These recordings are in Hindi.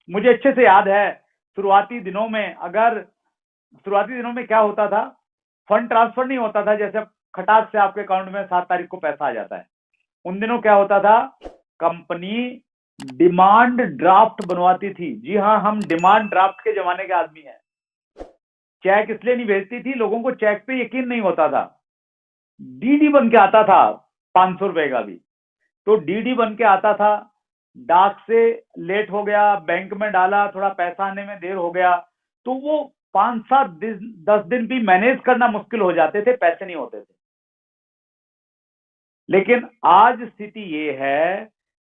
मुझे अच्छे से याद है शुरुआती दिनों में क्या होता था, फंड ट्रांसफर नहीं होता था जैसे खटाक से आपके अकाउंट में 7 तारीख को पैसा आ जाता है। उन दिनों क्या होता था, कंपनी डिमांड ड्राफ्ट बनवाती थी। जी हाँ, हम डिमांड ड्राफ्ट के जमाने के आदमी हैं। चेक इसलिए नहीं भेजती थी, लोगों को चेक पे यकीन नहीं होता था। डीडी बन के आता था 500 रुपए का भी, तो डीडी बन के आता था, डाक से लेट हो गया, बैंक में डाला, थोड़ा पैसा आने में देर हो गया, तो वो 5-7 दिन 10 दिन भी मैनेज करना मुश्किल हो जाते थे, पैसे नहीं होते थे। लेकिन आज स्थिति ये है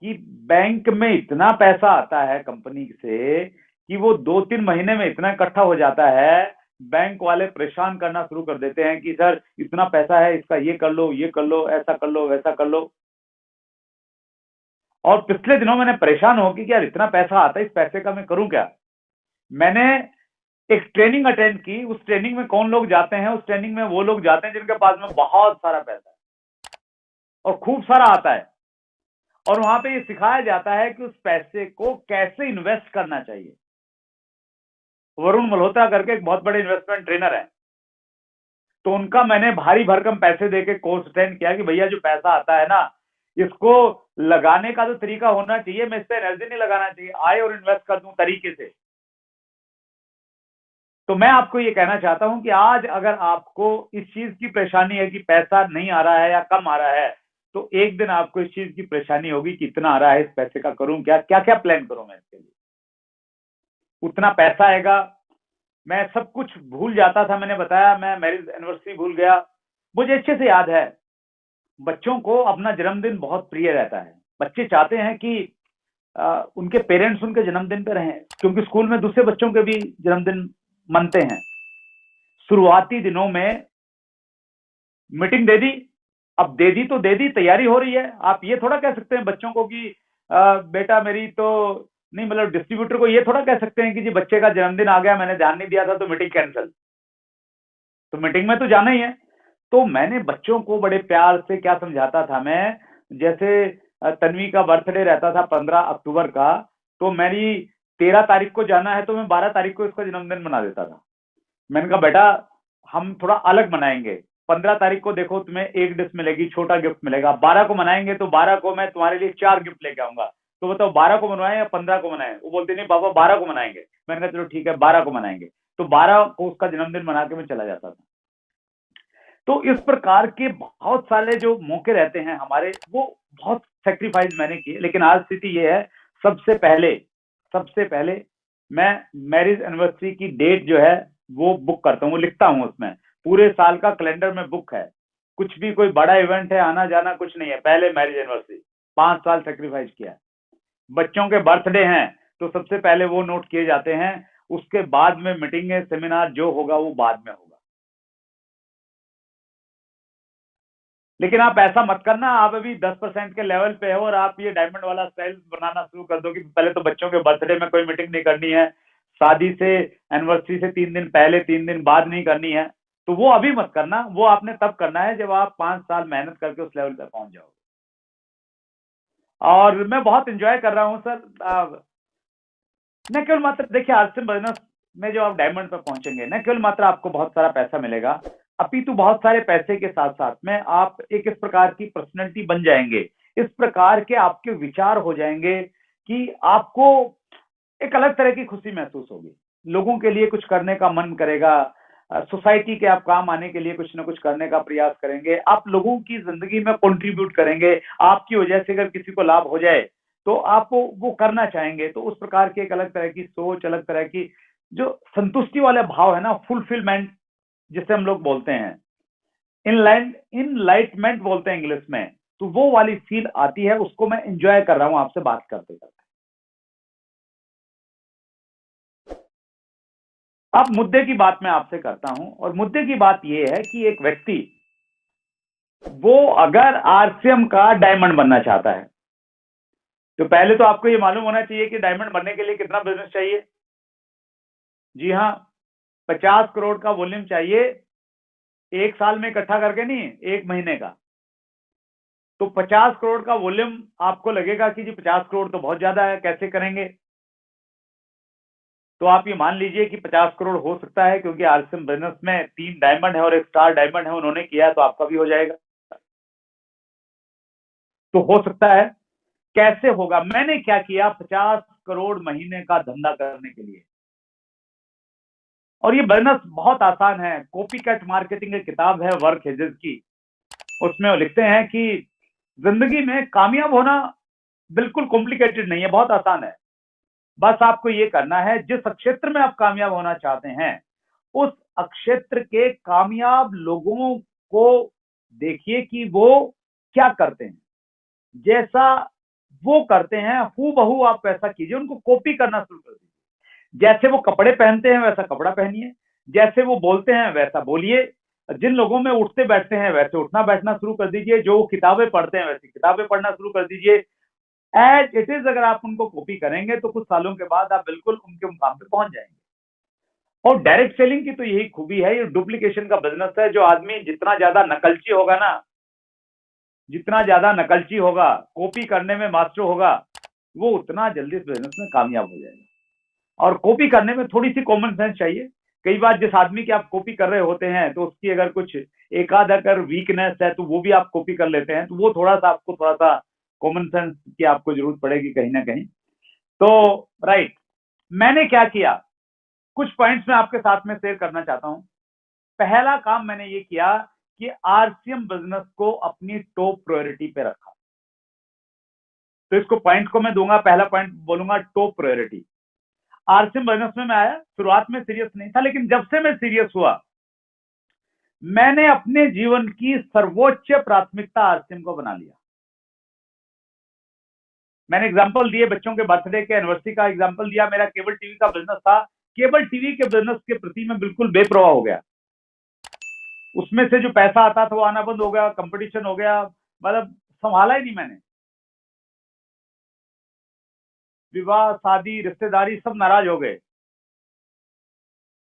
कि बैंक में इतना पैसा आता है कंपनी से कि वो 2-3 महीने में इतना इकट्ठा हो जाता है, बैंक वाले परेशान करना शुरू कर देते हैं कि सर इतना पैसा है, इसका ये कर लो, ये कर लो, ऐसा कर लो, वैसा कर लो। और पिछले दिनों मैंने परेशान हो कि यार इतना पैसा आता है, इस पैसे का मैं करूं क्या। मैंने एक ट्रेनिंग अटेंड की। उस ट्रेनिंग में कौन लोग जाते हैं, उस ट्रेनिंग में वो लोग जाते हैं जिनके पास में बहुत सारा पैसा है और खूब सारा आता है, और वहां पे ये सिखाया जाता है कि उस पैसे को कैसे इन्वेस्ट करना चाहिए। वरुण मल्होत्रा करके एक बहुत बड़े इन्वेस्टमेंट ट्रेनर है, तो उनका मैंने भारी भरकम पैसे देके कोर्स अटेंड किया कि भैया जो पैसा आता है ना, इसको लगाने का तो तरीका होना चाहिए, मैं इस पे एनर्जी नहीं लगाना चाहिए, आए और इन्वेस्ट कर दूं तरीके से। तो मैं आपको ये कहना चाहता हूं कि आज अगर आपको इस चीज की परेशानी है कि पैसा नहीं आ रहा है या कम आ रहा है, तो एक दिन आपको इस चीज की परेशानी होगी कि इतना आ रहा है, इस पैसे का करूं क्या, क्या क्या प्लान करूं मैं इसके लिए। उतना पैसा आएगा, मैं सब कुछ भूल जाता था। मैंने बताया, मैं मैरिज एनिवर्सरी भूल गया। मुझे अच्छे से याद है, बच्चों को अपना जन्मदिन बहुत प्रिय रहता है। बच्चे चाहते हैं कि उनके पेरेंट्स उनके जन्मदिन पे रहें, क्योंकि स्कूल में दूसरे बच्चों के भी जन्मदिन मनते हैं। शुरुआती दिनों में मीटिंग दे दी, अब दे दी तो दे दी, तैयारी हो रही है। आप ये थोड़ा कह सकते हैं बच्चों को कि बेटा मेरी तो नहीं, मतलब डिस्ट्रीब्यूटर को ये थोड़ा कह सकते हैं कि जी बच्चे का जन्मदिन आ गया, मैंने ध्यान नहीं दिया था तो मीटिंग कैंसिल। तो मीटिंग में तो जाना ही है। तो मैंने बच्चों को बड़े प्यार से क्या समझाता था मैं, जैसे तन्वी का बर्थडे रहता था 15 अक्टूबर का, तो मेरी 13 तारीख को जाना है, तो मैं 12 तारीख को इसका जन्मदिन मना देता था। मैंने कहा बेटा हम थोड़ा अलग मनाएंगे, 15 तारीख को देखो तुम्हें एक डिश मिलेगी, छोटा गिफ्ट मिलेगा, 12 को मनाएंगे तो 12 को मैं तुम्हारे लिए 4 गिफ्ट लेके आऊंगा, तो बताओ 12 को मनवाएं या 15 को मनाएं। वो बोलते नहीं पापा 12 को मनाएंगे। मैंने कहा चलो ठीक है 12 को मनाएंगे। तो 12 को उसका जन्मदिन मना के मैं चला जाता था। तो इस प्रकार के बहुत सारे जो मौके रहते हैं हमारे, वो बहुत सेक्रीफाइस मैंने किए। लेकिन आज स्थिति ये है, सबसे पहले मैं मैरिज एनिवर्सरी की डेट जो है वो बुक करता हूँ, वो लिखता हूँ उसमें, पूरे साल का कैलेंडर में बुक है। कुछ भी कोई बड़ा इवेंट है, आना जाना कुछ नहीं है, पहले मैरिज एनिवर्सरी। 5 साल सेक्रीफाइस किया है। बच्चों के बर्थडे हैं तो सबसे पहले वो नोट किए जाते हैं, उसके बाद में मीटिंग सेमिनार जो होगा वो बाद में होगा। लेकिन आप ऐसा मत करना, आप अभी 10% के लेवल पे हो और आप ये डायमंड वाला स्टाइल बनाना शुरू कर दो कि पहले तो बच्चों के बर्थडे में कोई मीटिंग नहीं करनी है, शादी से एनिवर्सरी से 3 दिन पहले 3 दिन बाद नहीं करनी है। तो वो अभी मत करना, वो आपने तब करना है जब आप 5 साल मेहनत करके उस लेवल पे पहुंच जाओगे। और मैं बहुत इंजॉय कर रहा हूँ सर। न केवल मात्र देखिए, आज से बिजनेस में जो आप डायमंड पर पहुंचेंगे, न केवल मात्र आपको बहुत सारा पैसा मिलेगा, अपितु बहुत सारे पैसे के साथ साथ में आप एक इस प्रकार की पर्सनैलिटी बन जाएंगे, इस प्रकार के आपके विचार हो जाएंगे कि आपको एक अलग तरह की खुशी महसूस होगी। लोगों के लिए कुछ करने का मन करेगा, सोसाइटी के आप काम आने के लिए कुछ ना कुछ करने का प्रयास करेंगे, आप लोगों की जिंदगी में कंट्रीब्यूट करेंगे। आपकी वजह से अगर किसी को लाभ हो जाए तो आप वो करना चाहेंगे। तो उस प्रकार की एक अलग तरह की सोच, अलग तरह की जो संतुष्टि वाले भाव है ना, फुलफिलमेंट जिसे हम लोग बोलते हैं, इनलाइटमेंट बोलते हैं इंग्लिश में, तो वो वाली फील आती है। उसको मैं एंजॉय कर रहा हूं आपसे बात करते करते। अब मुद्दे की बात मैं आपसे करता हूं, और मुद्दे की बात यह है कि एक व्यक्ति वो अगर आरसीएम का डायमंड बनना चाहता है, तो पहले तो आपको ये मालूम होना चाहिए कि डायमंड बनने के लिए कितना बिजनेस चाहिए। जी हाँ, 50 करोड़ का वॉल्यूम चाहिए, एक साल में इकट्ठा करके नहीं, एक महीने का। तो 50 करोड़ का वॉल्यूम आपको लगेगा कि जी 50 करोड़ तो बहुत ज्यादा है, कैसे करेंगे। तो आप ये मान लीजिए कि 50 करोड़ हो सकता है, क्योंकि आरसीएम बिजनेस में 3 डायमंड है और एक स्टार डायमंड है, उन्होंने किया है, तो आपका भी हो जाएगा। तो हो सकता है। कैसे होगा? मैंने क्या किया, 50 करोड़ महीने का धंधा करने के लिए, और ये बिजनेस बहुत आसान है। कॉपी कैट मार्केटिंग की किताब है वर्क हेजेस की, उसमें वो लिखते हैं कि जिंदगी में कामयाब होना बिल्कुल कॉम्प्लिकेटेड नहीं है, बहुत आसान है। बस आपको ये करना है, जिस क्षेत्र में आप कामयाब होना चाहते हैं उस क्षेत्र के कामयाब लोगों को देखिए कि वो क्या करते हैं, जैसा वो करते हैं हूबहू आप वैसा कीजिए, उनको कॉपी करना शुरू कर दीजिए। जैसे वो कपड़े पहनते हैं वैसा कपड़ा पहनिए, जैसे वो बोलते हैं वैसा बोलिए, जिन लोगों में उठते बैठते हैं वैसे उठना बैठना शुरू कर दीजिए, जो किताबें पढ़ते हैं वैसी किताबें पढ़ना शुरू कर दीजिए। एज इट इज अगर आप उनको कॉपी करेंगे तो कुछ सालों के बाद आप बिल्कुल उनके मुकाम पे पहुंच जाएंगे। और डायरेक्ट सेलिंग की तो यही खूबी है, ये डुप्लीकेशन का बिजनेस है। जो आदमी जितना ज्यादा नकलची होगा ना, जितना ज्यादा नकलची होगा, कॉपी करने में मास्टर होगा, वो उतना जल्दी इस बिजनेस में कामयाब हो जाएगा। और कॉपी करने में थोड़ी सी कॉमन सेंस चाहिए। कई बार जिस आदमी की आप कॉपी कर रहे होते हैं तो उसकी अगर कुछ एक आध अगर वीकनेस है तो वो भी आप कॉपी कर लेते हैं, तो वो थोड़ा सा आपको थोड़ा सा कॉमन सेंस की आपको जरूरत पड़ेगी कहीं ना कहीं। तो राइट, मैंने क्या किया, कुछ पॉइंट्स मैं आपके साथ में शेयर करना चाहता हूं। पहला काम मैंने ये किया कि आरसीएम बिजनेस को अपनी टॉप प्रायोरिटी पे रखा। तो इसको पॉइंट को मैं दूंगा, पहला पॉइंट बोलूंगा टॉप प्रायोरिटी। आरसीएम बिजनेस में मैं आया, शुरुआत में सीरियस नहीं था, लेकिन जब से मैं सीरियस हुआ, मैंने अपने जीवन की सर्वोच्च प्राथमिकता आरसीएम को बना लिया। मैंने एग्जांपल दिए, बच्चों के बर्थडे के एनिवर्सरी का एग्जांपल दिया। मेरा केबल टीवी का बिजनेस था, केबल टीवी के बिजनेस के प्रति मैं बिल्कुल बेपरवाह हो गया। उसमें से जो पैसा आता था वो आना बंद हो गया, कंपटीशन हो गया, मतलब संभाला ही नहीं मैंने। विवाह शादी रिश्तेदारी सब नाराज हो गए।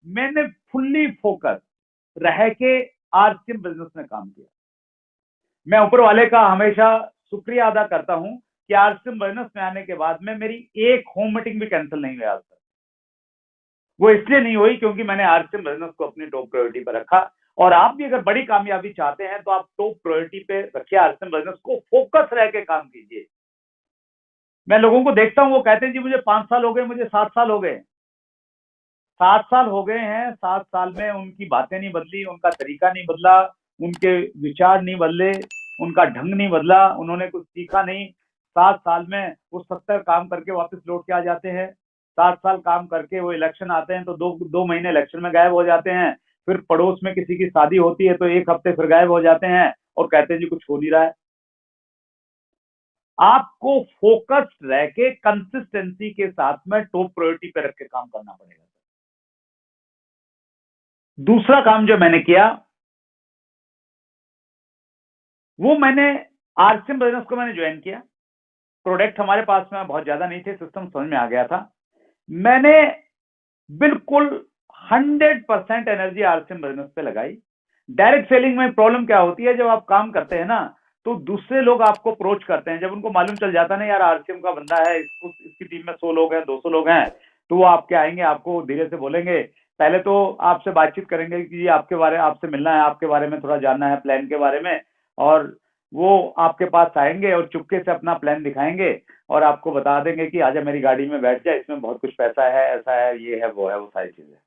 मैंने फुल्ली फोकस रह के आरसीएम बिजनेस में काम किया। मैं ऊपर वाले का हमेशा शुक्रिया अदा करता हूं कि आरसीएम बिजनेस में आने के बाद में मेरी एक होम मीटिंग भी कैंसिल नहीं हुई आज तक। वो इसलिए नहीं हुई क्योंकि मैंने आरसीएम बिजनेस को अपनी टॉप प्रायोरिटी पर रखा। और आप भी अगर बड़ी कामयाबी चाहते हैं तो आप टॉप प्रायोरिटी पे रखिए आरसीएम बिजनेस को, फोकस रह के काम कीजिए। मैं लोगों को देखता हूं, वो कहते हैं जी मुझे 5 साल हो गए, मुझे 7 साल हो गए। 7 साल हो गए हैं, 7 साल में उनकी बातें नहीं बदली, उनका तरीका नहीं बदला, उनके विचार नहीं बदले, उनका ढंग नहीं बदला, उन्होंने कुछ सीखा नहीं। 7 साल में वो 70 काम करके वापस लौट के आ जाते हैं। 7 साल काम करके वो इलेक्शन आते हैं तो दो महीने इलेक्शन में गायब हो जाते हैं। फिर पड़ोस में किसी की शादी होती है तो 1 हफ्ते फिर गायब हो जाते हैं और कहते हैं जी कुछ हो नहीं रहा है। आपको फोकस रह के कंसिस्टेंसी के साथ में टॉप प्रायोरिटी पे रख के काम करना पड़ेगा। दूसरा काम जो मैंने किया वो मैंने आरसीएम बिजनेस को मैंने ज्वाइन किया। प्रोडक्ट हमारे पास में बहुत ज्यादा नहीं थे, सिस्टम समझ में आ गया था। मैंने बिल्कुल 100% एनर्जी आरसीएम बिजनेस पे लगाई। डायरेक्ट सेलिंग में प्रॉब्लम क्या होती है, जब आप काम करते हैं ना तो दूसरे लोग आपको अप्रोच करते हैं। जब उनको मालूम चल जाता है ना यार आरसीएम का बंदा है, इसकी टीम में 100 लोग हैं, 200 लोग हैं, तो वो आपके आएंगे, आपको धीरे से बोलेंगे, पहले तो आपसे बातचीत करेंगे कि आपके बारे आपसे मिलना है, आपके बारे में थोड़ा जानना है, प्लान के बारे में। और वो आपके पास आएंगे और चुपके से अपना प्लान दिखाएंगे और आपको बता देंगे कि आजा मेरी गाड़ी में बैठ जाए, इसमें बहुत कुछ पैसा है, ऐसा है, ये है, वो है, वो सारी चीजें।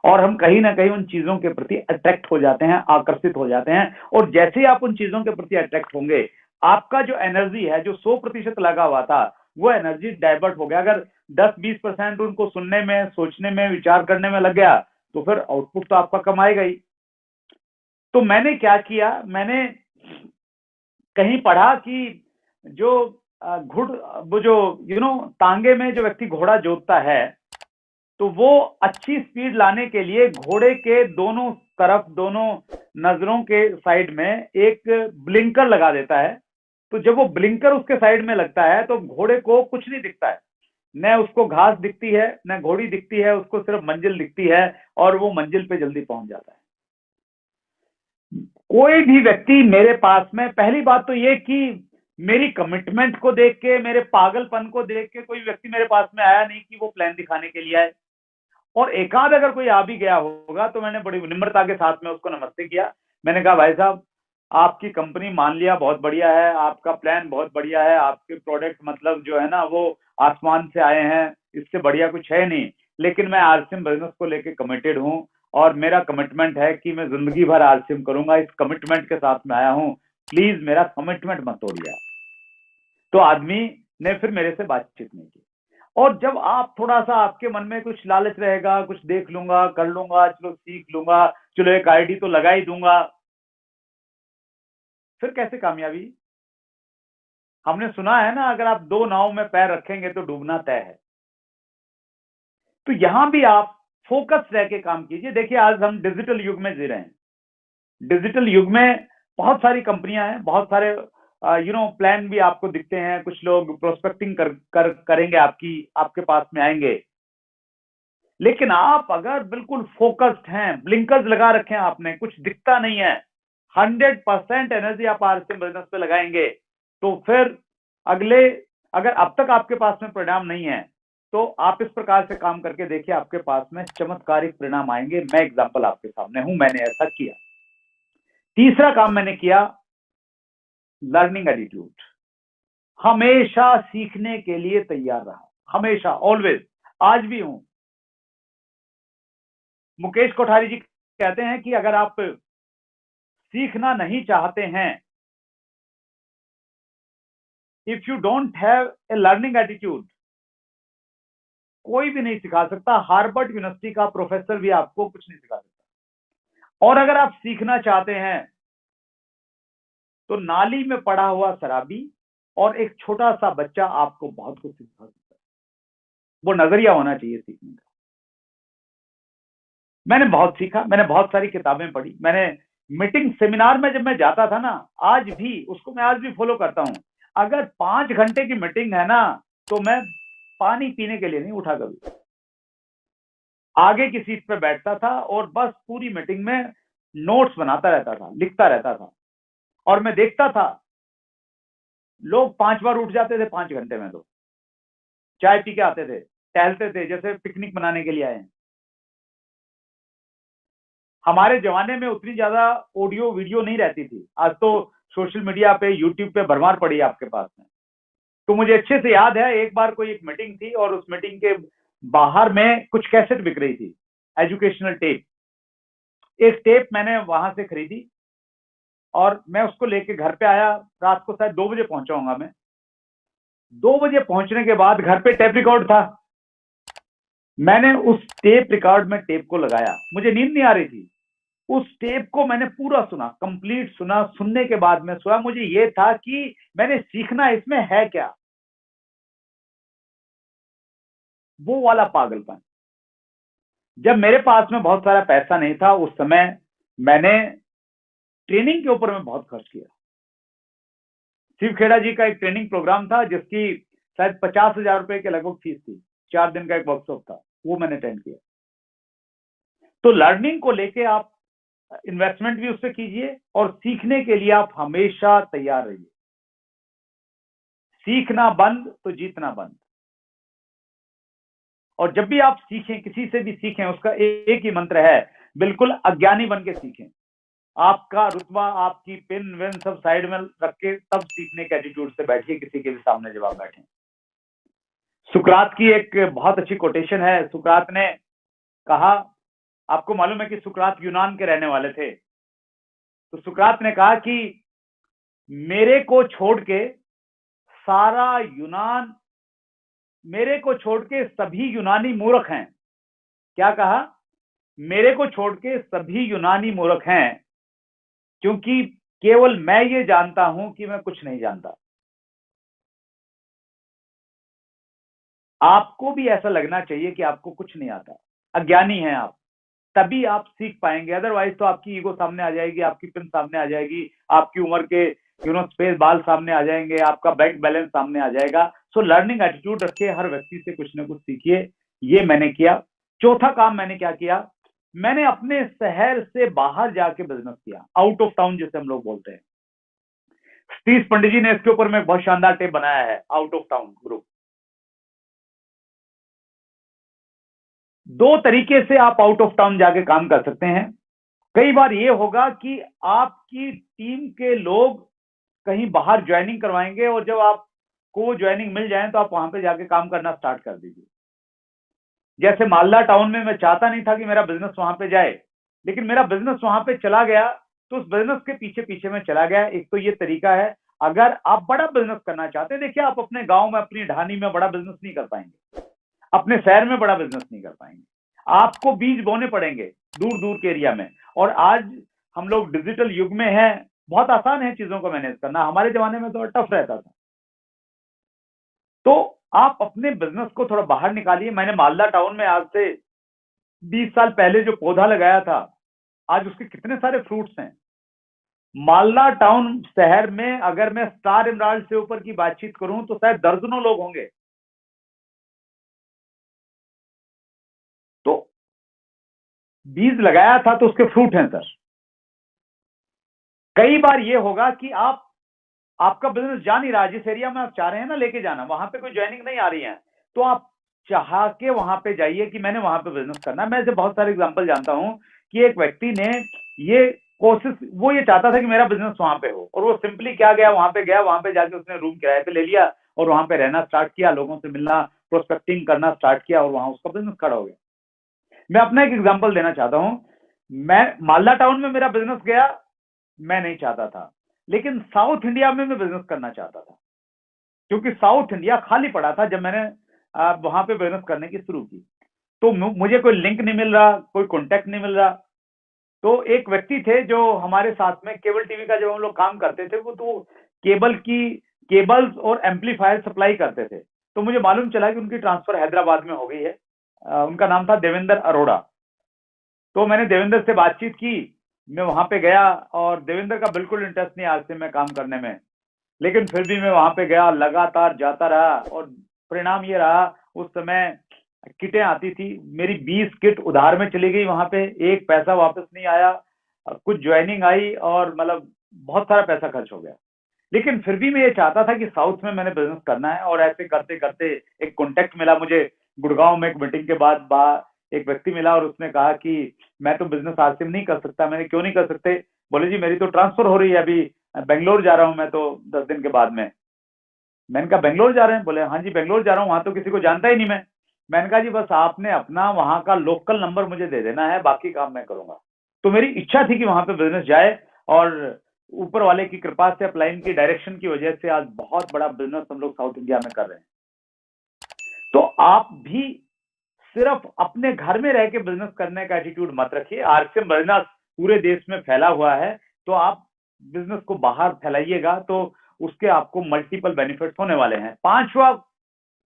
और हम कहीं ना कहीं उन चीजों के प्रति अट्रैक्ट हो जाते हैं, आकर्षित हो जाते हैं। और जैसे ही आप उन चीजों के प्रति अट्रैक्ट होंगे, आपका जो एनर्जी है, जो 100% लगा हुआ था, वो एनर्जी डाइवर्ट हो गया। अगर 10-20% उनको सुनने में, सोचने में, विचार करने में लग गया तो फिर आउटपुट तो आपका कम आएगा ही। तो मैंने क्या किया, मैंने कहीं पढ़ा कि जो वो जो तांगे में जो व्यक्ति घोड़ा जोतता है, तो वो अच्छी स्पीड लाने के लिए घोड़े के दोनों तरफ, दोनों नजरों के साइड में एक ब्लिंकर लगा देता है। तो जब वो ब्लिंकर उसके साइड में लगता है तो घोड़े को कुछ नहीं दिखता है, न उसको घास दिखती है, न घोड़ी दिखती है, उसको सिर्फ मंजिल दिखती है और वो मंजिल पे जल्दी पहुंच जाता है। कोई भी व्यक्ति मेरे पास में, पहली बात तो ये कि मेरी कमिटमेंट को देख के, मेरे पागलपन को देख के कोई व्यक्ति मेरे पास में आया नहीं कि वो प्लान दिखाने के लिए आए। और एकाध अगर कोई आ भी गया होगा तो मैंने बड़ी विनम्रता के साथ में उसको नमस्ते किया। मैंने कहा भाई साहब, आपकी कंपनी मान लिया बहुत बढ़िया है, आपका प्लान बहुत बढ़िया है, आपके प्रोडक्ट मतलब जो है ना वो आसमान से आए हैं, इससे बढ़िया कुछ है नहीं, लेकिन मैं आरसीएम बिजनेस को लेके कमिटेड हूँ और मेरा कमिटमेंट है कि मैं जिंदगी भर आरसीएम करूंगा, इस कमिटमेंट के साथ में आया हूँ, प्लीज मेरा कमिटमेंट मत तोड़िए। तो आदमी ने फिर मेरे से बातचीत नहीं की। और जब आप थोड़ा सा आपके मन में कुछ लालच रहेगा, कुछ देख लूंगा, कर लूंगा, चलो सीख लूंगा, चलो एक आईडी तो लगा ही दूंगा, फिर कैसे कामयाबी? हमने सुना है ना, अगर आप दो नाव में पैर रखेंगे तो डूबना तय है। तो यहां भी आप फोकस रह के काम कीजिए। देखिए आज हम डिजिटल युग में जी रहे हैं। डिजिटल युग में बहुत सारी कंपनियां हैं, बहुत सारे प्लान भी आपको दिखते हैं, कुछ लोग प्रोस्पेक्टिंग करेंगे, आपके पास में आएंगे। लेकिन आप अगर बिल्कुल फोकस्ड हैं, ब्लिंकर्स लगा रखे हैं आपने, कुछ दिखता नहीं है, 100% एनर्जी आप आरसीएम बिजनेस पे लगाएंगे, तो फिर अगर अब तक आपके पास में परिणाम नहीं है तो आप इस प्रकार से काम करके देखिए, आपके पास में चमत्कारिक परिणाम आएंगे। मैं एग्जांपल आपके सामने हूं, मैंने ऐसा किया। तीसरा काम मैंने किया, लर्निंग एटीट्यूड। हमेशा सीखने के लिए तैयार रहा, हमेशा, ऑलवेज, आज भी हूं। मुकेश कोठारी जी कहते हैं कि अगर आप सीखना नहीं चाहते हैं, if you don't have a learning attitude, कोई भी नहीं सिखा सकता। हार्वर्ड यूनिवर्सिटी का प्रोफेसर भी आपको कुछ नहीं सिखा सकता। और अगर आप सीखना चाहते हैं तो नाली में पड़ा हुआ शराबी और एक छोटा सा बच्चा आपको बहुत कुछ सिखा सकता है। वो नजरिया होना चाहिए सीखने का। मैंने बहुत सीखा, मैंने बहुत सारी किताबें पढ़ी, मैंने मीटिंग सेमिनार में जब मैं जाता था ना, आज भी उसको मैं आज भी फॉलो करता हूं। अगर 5 घंटे की मीटिंग है ना, तो मैं पानी पीने के लिए नहीं उठा कभी, आगे की सीट पे बैठता था और बस पूरी मीटिंग में नोट्स बनाता रहता था, लिखता रहता था। और मैं देखता था लोग 5 बार उठ जाते थे 5 घंटे में, तो चाय पी के आते थे, टहलते थे जैसे पिकनिक मनाने के लिए आए हैं। हमारे जमाने में उतनी ज्यादा ऑडियो वीडियो नहीं रहती थी, आज तो सोशल मीडिया पे, यूट्यूब पे भरमार पड़ी है आपके पास में। तो मुझे अच्छे से याद है, एक बार कोई एक मीटिंग थी और उस मीटिंग के बाहर में कुछ कैसेट बिक रही थी, एजुकेशनल टेप। एक टेप मैंने वहां से खरीदी और मैं उसको लेके घर पे आया। रात को शायद 2 बजे पहुंचाऊंगा मैं। 2 बजे पहुंचने के बाद घर पे टेप रिकॉर्ड था। मैंने उस टेप रिकॉर्ड में टेप को लगाया, मुझे नींद नहीं आ रही थी। उस टेप को मैंने पूरा सुना, कंप्लीट सुना। सुनने के बाद में सोया, मुझे ये था कि मैंने सीखना इसमें है क्या, वो वाला पागलपन। जब मेरे पास में बहुत सारा पैसा नहीं था उस समय, मैंने ट्रेनिंग के ऊपर में बहुत खर्च किया। शिव खेड़ा जी का एक ट्रेनिंग प्रोग्राम था जिसकी शायद 50,000 रुपए के लगभग फीस थी। 4 दिन का एक वर्कशॉप था, वो मैंने अटेंड किया। तो लर्निंग को लेके आप इन्वेस्टमेंट भी उससे कीजिए और सीखने के लिए आप हमेशा तैयार रहिए। सीखना बंद तो जीतना बंद। और जब भी आप सीखें, किसी से भी सीखें, उसका एक ही मंत्र है, बिल्कुल अज्ञानी बन के सीखें। आपका रुतबा, आपकी पेन वेन सब साइड में रख के तब सीखने के एटीट्यूड से बैठिए, किसी के भी सामने जब आप बैठे। सुकरात की एक बहुत अच्छी कोटेशन है। सुकरात ने कहा, आपको मालूम है कि सुकरात यूनान के रहने वाले थे। तो सुकरात ने कहा कि मेरे को छोड़ के सारा यूनान, मेरे को छोड़ के सभी यूनानी मूर्ख हैं। क्या कहा? मेरे को छोड़ के सभी यूनानी मूर्ख हैं, क्योंकि केवल मैं ये जानता हूं कि मैं कुछ नहीं जानता। आपको भी ऐसा लगना चाहिए कि आपको कुछ नहीं आता, अज्ञानी हैं आप, तभी आप सीख पाएंगे। अदरवाइज तो आपकी ईगो सामने आ जाएगी, आपकी पिन सामने आ जाएगी, आपकी उम्र के स्पेस बाल सामने आ जाएंगे, आपका बैंक बैलेंस सामने आ जाएगा। सो लर्निंग एटीट्यूड रखिए, हर व्यक्ति से कुछ ना कुछ सीखिए। ये मैंने किया। चौथा काम मैंने क्या किया, मैंने अपने शहर से बाहर जाके बिजनेस किया, आउट ऑफ टाउन जिसे हम लोग बोलते हैं। सतीश पंडित जी ने इसके ऊपर में बहुत शानदार टेप बनाया है, आउट ऑफ टाउन ग्रुप। दो तरीके से आप आउट ऑफ टाउन जाके काम कर सकते हैं। कई बार ये होगा कि आपकी टीम के लोग कहीं बाहर ज्वाइनिंग करवाएंगे और जब आपको वो ज्वाइनिंग मिल जाए तो आप वहां पे जाके काम करना स्टार्ट कर दीजिए। जैसे मालदा टाउन में मैं चाहता नहीं था कि मेरा बिजनेस वहां पे जाए, लेकिन मेरा बिजनेस वहां पे चला गया, तो उस बिजनेस के पीछे पीछे में चला गया। एक तो ये तरीका है। अगर आप बड़ा बिजनेस करना चाहते हैं, देखिए आप अपने गांव में अपनी ढानी में बड़ा बिजनेस नहीं कर पाएंगे, अपने शहर में बड़ा बिजनेस नहीं कर पाएंगे, आपको बीज बोने पड़ेंगे दूर दूर के एरिया में। और आज हम लोग डिजिटल युग में हैं, बहुत आसान है चीजों को मैनेज करना, हमारे जमाने में तो टफ रहता था। तो आप अपने बिजनेस को थोड़ा बाहर निकालिए। मैंने मालदा टाउन में आज से 20 साल पहले जो पौधा लगाया था, आज उसके कितने सारे फ्रूट्स हैं। मालदा टाउन शहर में अगर मैं स्टार इमराल्ड से ऊपर की बातचीत करूं तो शायद दर्जनों लोग होंगे। तो बीज लगाया था तो उसके फ्रूट हैं सर। कई बार ये होगा कि आपका बिजनेस जा नहीं रहा, जिस एरिया में आप चाह रहे हैं ना लेके जाना, वहां पे कोई ज्वाइनिंग नहीं आ रही है, तो आप चाह के वहां पे जाइए कि मैंने वहां पे बिजनेस करना है। मैं ऐसे बहुत सारे एग्जांपल जानता हूं कि एक व्यक्ति ने ये कोशिश, वो ये चाहता था कि मेरा बिजनेस वहां पे हो, और वो सिंपली क्या गया, वहां पे गया, वहां पे जाके उसने रूम किराए पे ले लिया और वहां पे रहना स्टार्ट किया, लोगों से मिलना, प्रोस्पेक्टिंग करना स्टार्ट किया, और वहां उसका बिजनेस खड़ा हो गया। मैं अपना एक एग्जाम्पल देना चाहता हूं। मैं मालदा टाउन में मेरा बिजनेस गया, मैं नहीं चाहता था, लेकिन साउथ इंडिया में मैं बिजनेस करना चाहता था, क्योंकि साउथ इंडिया खाली पड़ा था जब मैंने वहां पे बिजनेस करने की शुरू की। तो मुझे कोई लिंक नहीं मिल रहा, कोई कॉन्टेक्ट नहीं मिल रहा। तो एक व्यक्ति थे जो हमारे साथ में केबल टीवी का जब हम लोग काम करते थे, वो तो केबल्स और एम्पलीफायर सप्लाई करते थे। तो मुझे मालूम चला कि उनकी ट्रांसफर हैदराबाद में हो गई है। उनका नाम था देवेंद्र अरोड़ा। तो मैंने देवेंद्र से बातचीत की, मैं वहां पे गया, और देवेंद्र का बिल्कुल इंटरेस्ट नहीं आज से मैं काम करने में, लेकिन फिर भी मैं वहां पे गया, लगातार जाता रहा, और परिणाम ये रहा, उस समय किटें आती थी, मेरी 20 किट उधार में चली गई वहां पे, एक पैसा वापस नहीं आया। कुछ ज्वाइनिंग आई और मतलब बहुत सारा पैसा खर्च हो गया। लेकिन फिर भी मैं ये चाहता था कि साउथ में मैंने बिजनेस करना है, और ऐसे करते करते एक कॉन्टेक्ट मिला मुझे गुड़गांव में। एक मीटिंग के बाद एक व्यक्ति मिला और उसने कहा कि मैं तो बिजनेस आज से नहीं कर सकता। मैंने क्यों नहीं कर सकते? बोले जी मेरी तो ट्रांसफर हो रही है, अभी बेंगलोर जा रहा हूँ मैं तो 10 दिन के बाद में। मैंने कहा बेंगलोर जा रहे हैं? बोले हाँ जी बेंगलोर जा रहा हूँ, वहां तो किसी को जानता ही नहीं मैं। मैंने कहा जी बस आपने अपना वहां का लोकल नंबर मुझे दे देना है, बाकी काम मैं करूंगा। तो मेरी इच्छा थी कि वहां पे बिजनेस जाए, और ऊपर वाले की कृपा से, अपलाइन की डायरेक्शन की वजह से आज बहुत बड़ा बिजनेस हम लोग साउथ इंडिया में कर रहे हैं। तो आप भी सिर्फ अपने घर में रह के बिजनेस करने का एटीट्यूड मत रखिए। आरसीएम बिजनेस पूरे देश में फैला हुआ है, तो आप बिजनेस को बाहर फैलाइएगा, तो उसके आपको मल्टीपल बेनिफिट्स होने वाले हैं। पांचवा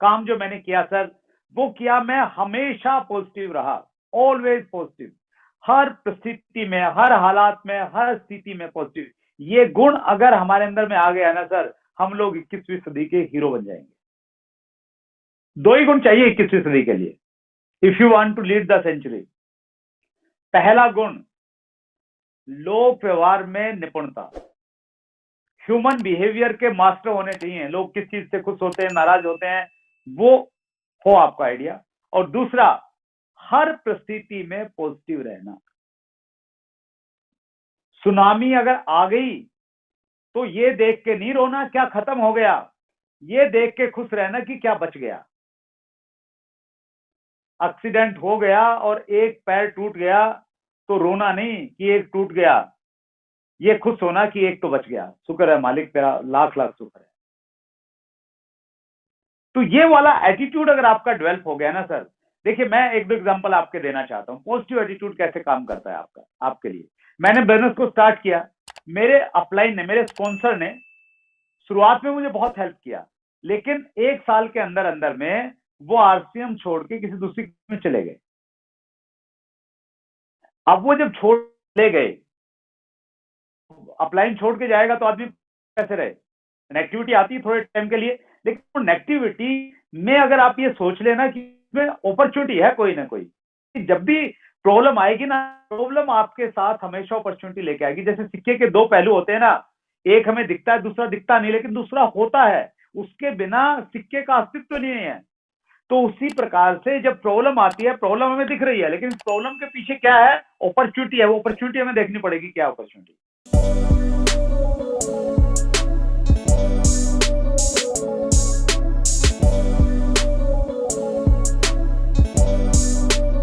काम जो मैंने किया सर, वो किया, मैं हमेशा पॉजिटिव रहा, ऑलवेज पॉजिटिव, हर परिस्थिति में, हर हालात में, हर स्थिति में पॉजिटिव। ये गुण अगर हमारे अंदर में आ गया ना सर, हम लोग 21वीं सदी के हीरो बन जाएंगे। दो ही गुण चाहिए 21वीं सदी के लिए, if you want to lead the century. पहला गुण, लोक व्यवहार में निपुणता, ह्यूमन बिहेवियर के मास्टर होने चाहिए। लोग किस चीज से खुश होते हैं, नाराज होते हैं, वो हो आपका आइडिया। और दूसरा, हर परिस्थिति में पॉजिटिव रहना। सुनामी अगर आ गई तो ये देख के नहीं रोना क्या खत्म हो गया, ये देख के खुश रहना कि क्या बच गया। एक्सीडेंट हो गया और एक पैर टूट गया तो रोना नहीं कि एक टूट गया, ये खुश होना कि एक तो बच गया, शुक्र है मालिक तेरा, लाख लाख शुक्र है। तो ये वाला एटीट्यूड अगर आपका डेवलप हो गया ना सर, देखिए मैं एक दो एग्जांपल आपके देना चाहता हूं, पॉजिटिव एटीट्यूड कैसे काम करता है आपका, आपके लिए। मैंने बिजनेस को स्टार्ट किया, मेरे अपलाइन ने, मेरे स्पॉन्सर ने शुरुआत में मुझे बहुत हेल्प किया, लेकिन एक साल के अंदर अंदर में वो आरसीएम छोड़ के किसी दूसरी में चले गए। अब वो जब छोड़ ले गए, अपलाइन छोड़ के जाएगा तो आदमी कैसे रहे? नेगेटिविटी आती है थोड़े टाइम के लिए, लेकिन वो नेगेटिविटी में अगर आप ये सोच लेना कि इसमें अपॉर्चुनिटी है कोई ना कोई, जब भी प्रॉब्लम आएगी ना, प्रॉब्लम आपके साथ हमेशा अपॉर्चुनिटी लेके आएगी। जैसे सिक्के के दो पहलू होते हैं ना, एक हमें दिखता है, दूसरा दिखता नहीं, लेकिन दूसरा होता है, उसके बिना सिक्के का अस्तित्व नहीं है। तो उसी प्रकार से जब प्रॉब्लम आती है, प्रॉब्लम हमें दिख रही है, लेकिन प्रॉब्लम के पीछे क्या है, अपॉर्चुनिटी है, वो अपॉर्चुनिटी हमें देखनी पड़ेगी, क्या अपॉर्चुनिटी।